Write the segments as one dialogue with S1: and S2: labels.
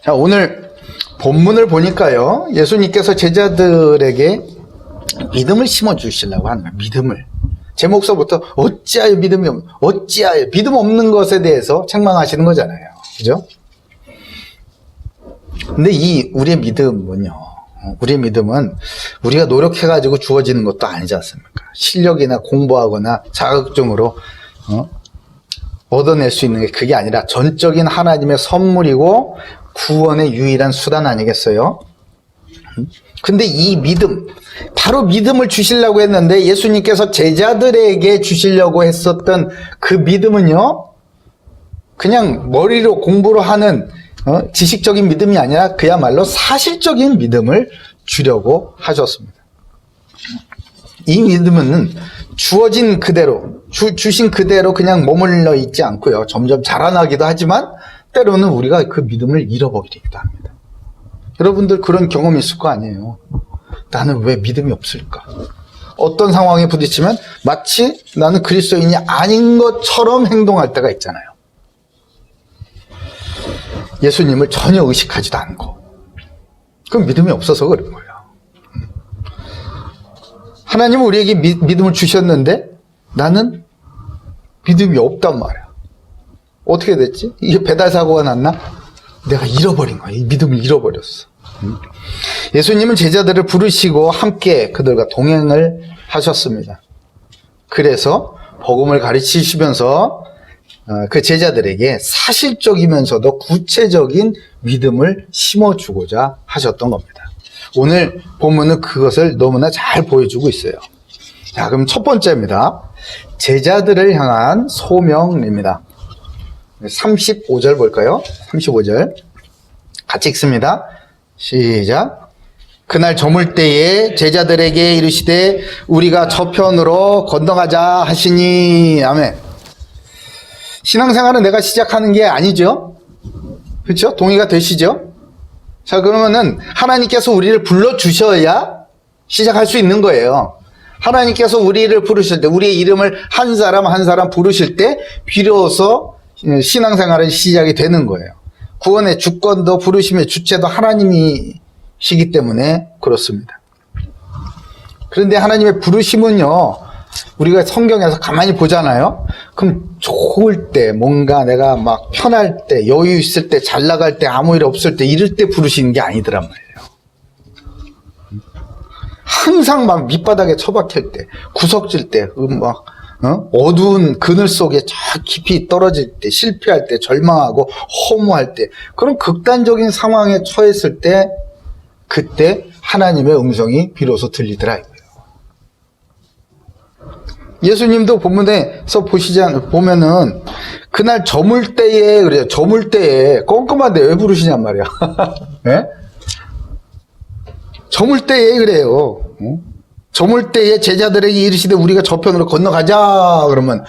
S1: 자, 오늘 본문을 보니까요, 예수님께서 제자들에게 믿음을 심어주시려고 하는 거예요. 믿음을. 제목서부터 어찌하여 믿음이 없는, 어찌하여 믿음 없는 것에 대해서 책망하시는 거잖아요. 그죠? 근데 우리의 믿음은요, 우리의 믿음은 우리가 노력해가지고 주어지는 것도 아니지 않습니까? 실력이나 공부하거나 자격증으로 얻어낼 수 있는 게 그게 아니라 전적인 하나님의 선물이고 구원의 유일한 수단 아니겠어요? 근데 이 믿음, 바로 믿음을 주시려고 했는데 예수님께서 제자들에게 주시려고 했었던 그 믿음은요, 그냥 머리로 공부로 하는 지식적인 믿음이 아니라 그야말로 사실적인 믿음을 주려고 하셨습니다. 이 믿음은 주어진 그대로, 주신 그대로 그냥 머물러 있지 않고요. 점점 자라나기도 하지만 때로는 우리가 그 믿음을 잃어버리기도 합니다. 여러분들 그런 경험이 있을 거 아니에요. 나는 왜 믿음이 없을까? 어떤 상황에 부딪히면 마치 나는 그리스도인이 아닌 것처럼 행동할 때가 있잖아요. 예수님을 전혀 의식하지도 않고. 그건 믿음이 없어서 그런 거예요. 하나님은 우리에게 믿음을 주셨는데 나는 믿음이 없단 말이야. 어떻게 됐지? 이게 배달사고가 났나? 내가 잃어버린 거야. 이 믿음을 잃어버렸어. 예수님은 제자들을 부르시고 함께 그들과 동행을 하셨습니다. 그래서 복음을 가르치시면서 그 제자들에게 사실적이면서도 구체적인 믿음을 심어주고자 하셨던 겁니다. 오늘 본문은 그것을 너무나 잘 보여주고 있어요. 자, 그럼 첫 번째입니다. 제자들을 향한 소명입니다. 35절 볼까요? 35절 같이 읽습니다. 시작. 그날 저물 때에 제자들에게 이르시되 우리가 저편으로 건너가자 하시니. 아멘. 신앙생활은 내가 시작하는 게 아니죠. 그렇죠? 동의가 되시죠? 자, 그러면은 하나님께서 우리를 불러주셔야 시작할 수 있는 거예요. 하나님께서 우리를 부르실 때, 우리의 이름을 한 사람 한 사람 부르실 때 비로소 신앙생활은 시작이 되는 거예요. 구원의 주권도 부르심의 주체도 하나님이시기 때문에 그렇습니다. 그런데 하나님의 부르심은요, 우리가 성경에서 가만히 보잖아요. 그럼 좋을 때, 뭔가 내가 막 편할 때, 여유 있을 때, 잘 나갈 때, 아무 일 없을 때, 이럴 때 부르시는 게 아니더란 말이에요. 항상 막 밑바닥에 처박힐 때, 구석질 때, 막 어두운 그늘 속에 저 깊이 떨어질 때, 실패할 때, 절망하고 허무할 때, 그런 극단적인 상황에 처했을 때, 그때 하나님의 음성이 비로소 들리더라 이거예요. 예수님도 본문에서 보면은 그날 저물 때에 그래요. 저물 때에 껌껌한데 왜 부르시냔 말이야. 네? 저물 때에 그래요. 저물 때에 제자들에게 이르시되 우리가 저편으로 건너가자 그러면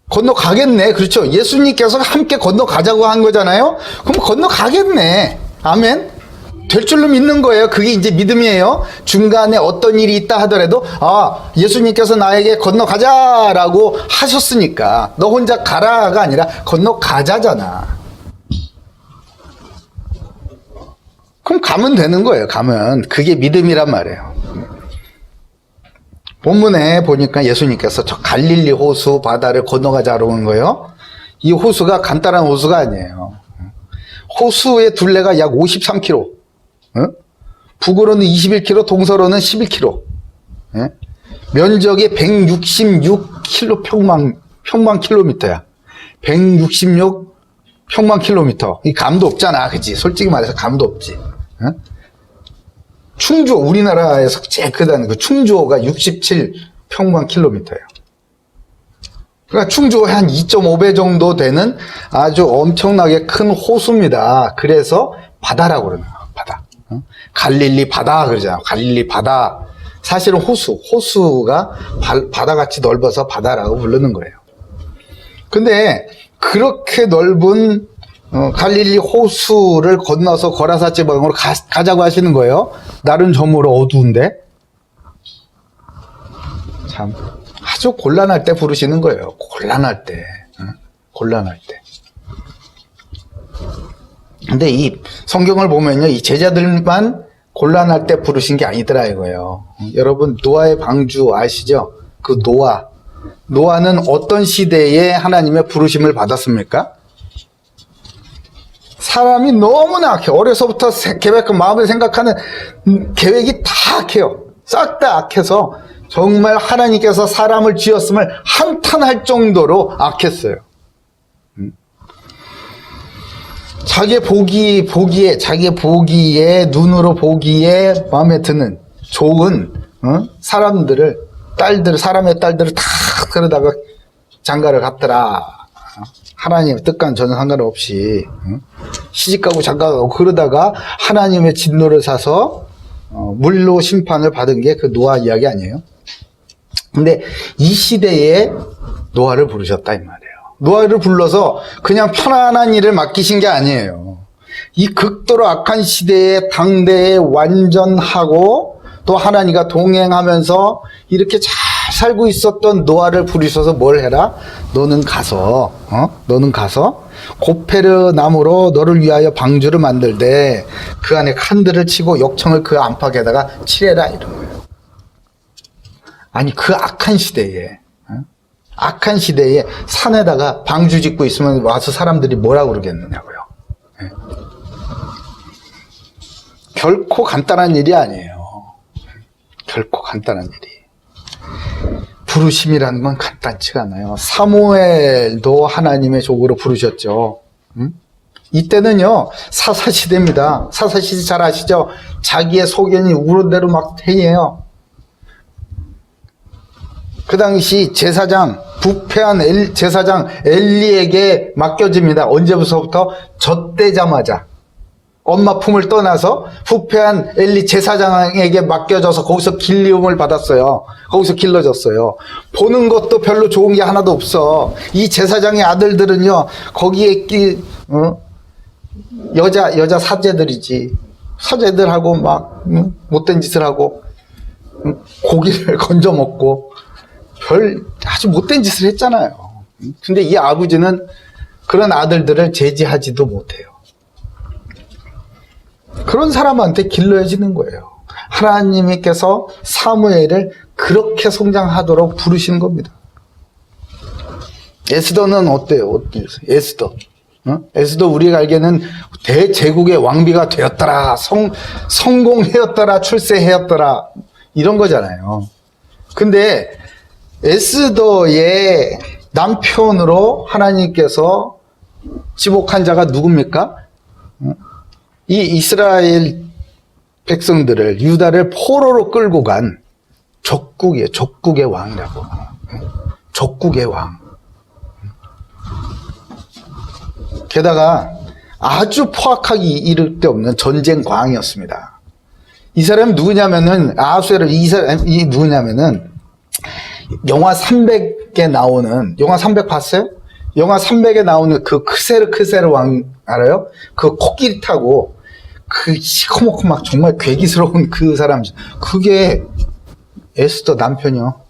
S1: 건너가겠네. 그렇죠. 예수님께서 함께 건너가자고 한 거잖아요. 그럼 건너가겠네. 아멘. 될 줄로 믿는 거예요. 그게 이제 믿음이에요. 중간에 어떤 일이 있다 하더라도 예수님께서 나에게 건너가자라고 하셨으니까 너 혼자 가라가 아니라 건너가자잖아. 그럼 가면 되는 거예요. 가면. 그게 믿음이란 말이에요. 본문에 보니까 예수님께서 저 갈릴리 호수 바다를 건너가자로 온 거예요. 이 호수가 간단한 호수가 아니에요. 호수의 둘레가 약 53km. 북으로는 21km, 동서로는 11km. 면적이 166 평방 킬로미터야. 166 평방 킬로미터. 이 감도 없잖아. 그치? 솔직히 말해서 감도 없지. 충주호, 우리나라에서 제일 크다는 그 충주호가 67 평방 킬로미터예요. 그러니까 충주호의 한 2.5배 정도 되는 아주 엄청나게 큰 호수입니다. 그래서 바다라고 그러는 거예요. 바다. 갈릴리 바다 그러잖아요. 갈릴리 바다. 사실은 호수가 바다같이 넓어서 바다라고 부르는 거예요. 근데 그렇게 넓은 갈릴리 호수를 건너서 거라사 지방으로 가자고 하시는 거예요. 날은 저물어 어두운데. 참 아주 곤란할 때 부르시는 거예요. 곤란할 때. 곤란할 때. 근데 이 성경을 보면요, 이 제자들만 곤란할 때 부르신 게 아니더라 이거예요. 여러분 노아의 방주 아시죠? 그 노아는 어떤 시대에 하나님의 부르심을 받았습니까? 사람이 너무나 악해. 어려서부터 계획한 마음을 생각하는 계획이 다 악해요. 싹 다 악해서 정말 하나님께서 사람을 지었음을 한탄할 정도로 악했어요. 자기의 보기에 눈으로 보기에 마음에 드는 좋은 사람들을 사람의 딸들을 다 그러다가 장가를 갔더라. 하나님의 뜻과는 전혀 상관없이 시집가고 장가가고 그러다가 하나님의 진노를 사서 물로 심판을 받은 게 그 노아 이야기 아니에요? 근데 이 시대에 노아를 부르셨다 이 말이에요. 노아를 불러서 그냥 편안한 일을 맡기신 게 아니에요. 이 극도로 악한 시대에 당대에 완전하고 또 하나님과 동행하면서 이렇게 잘 살고 있었던 노아를 부르셔서 뭘 해라? 너는 가서 고페르 나무로 너를 위하여 방주를 만들되 그 안에 칸들을 치고 역청을 그 안팎에다가 칠해라 이런 거예요. 아니 그 악한 시대에 산에다가 방주 짓고 있으면 와서 사람들이 뭐라고 그러겠느냐고요. 네. 결코 간단한 일이 아니에요. 결코 간단한 일이. 부르심이라는 건 간단치가 않아요. 사무엘도 하나님의 족으로 부르셨죠. 이때는요 사사시대입니다. 사사시대 잘 아시죠? 자기의 소견이 우는 대로 막 행해요. 그 당시 부패한 제사장 엘리에게 맡겨집니다. 언제부터? 젖대자마자 엄마 품을 떠나서 부패한 엘리 제사장에게 맡겨져서 거기서 길리움을 받았어요. 거기서 길러졌어요. 보는 것도 별로 좋은 게 하나도 없어. 이 제사장의 아들들은요 거기에 여자 사제들이지. 사제들하고 막 못된 짓을 하고 고기를 건져 먹고 아주 못된 짓을 했잖아요. 근데 이 아버지는 그런 아들들을 제지하지도 못해요. 그런 사람한테 길러지는 거예요. 하나님께서 사무엘을 그렇게 성장하도록 부르시는 겁니다. 에스더는 어때요? 에스더 우리가 알기에는 대제국의 왕비가 되었더라, 성공하였더라, 출세하였더라 이런 거잖아요. 근데 에스더의 남편으로 하나님께서 지목한 자가 누굽니까? 이 이스라엘 백성들을 유다를 포로로 끌고 간 적국의 왕이라고. 적국의 왕. 게다가 아주 포악하기 이를 데 없는 전쟁 광이었습니다. 이 사람이 누구냐면은 이 사람이 누구냐면은 영화 300에 나오는, 영화 300 봤어요? 영화 300에 나오는 그 크세르 왕 알아요? 그 코끼리 타고 그 시커멓고 막 정말 괴기스러운 그 사람, 그게 에스더 남편이요.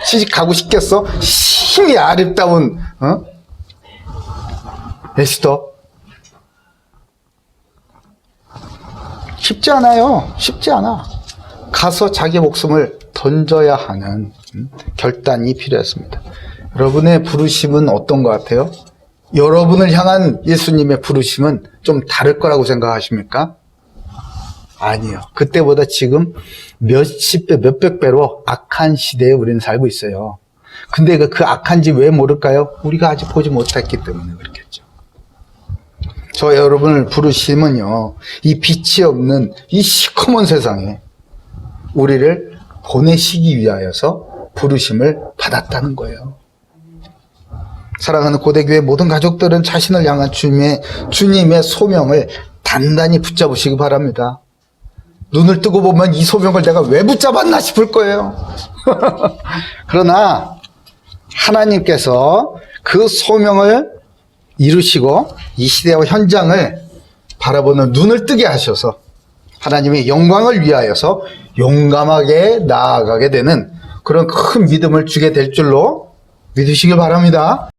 S1: 시집 가고 싶겠어? 힘이 아름다운 에스더. 쉽지 않아요. 쉽지 않아. 가서 자기 목숨을 던져야 하는 결단이 필요했습니다. 여러분의 부르심은 어떤 것 같아요? 여러분을 향한 예수님의 부르심은 좀 다를 거라고 생각하십니까? 아니요. 그때보다 지금 몇십 배, 몇백 배로 악한 시대에 우리는 살고 있어요. 근데 그 악한지 왜 모를까요? 우리가 아직 보지 못했기 때문에 그렇겠죠. 저 여러분을 부르심은요, 이 빛이 없는 이 시커먼 세상에 우리를 보내시기 위하여서 부르심을 받았다는 거예요. 사랑하는 고대교회 모든 가족들은 자신을 향한 주님의 소명을 단단히 붙잡으시기 바랍니다. 눈을 뜨고 보면 이 소명을 내가 왜 붙잡았나 싶을 거예요. 그러나 하나님께서 그 소명을 이루시고 이 시대와 현장을 바라보는 눈을 뜨게 하셔서 하나님의 영광을 위하여서 용감하게 나아가게 되는 그런 큰 믿음을 주게 될 줄로 믿으시길 바랍니다.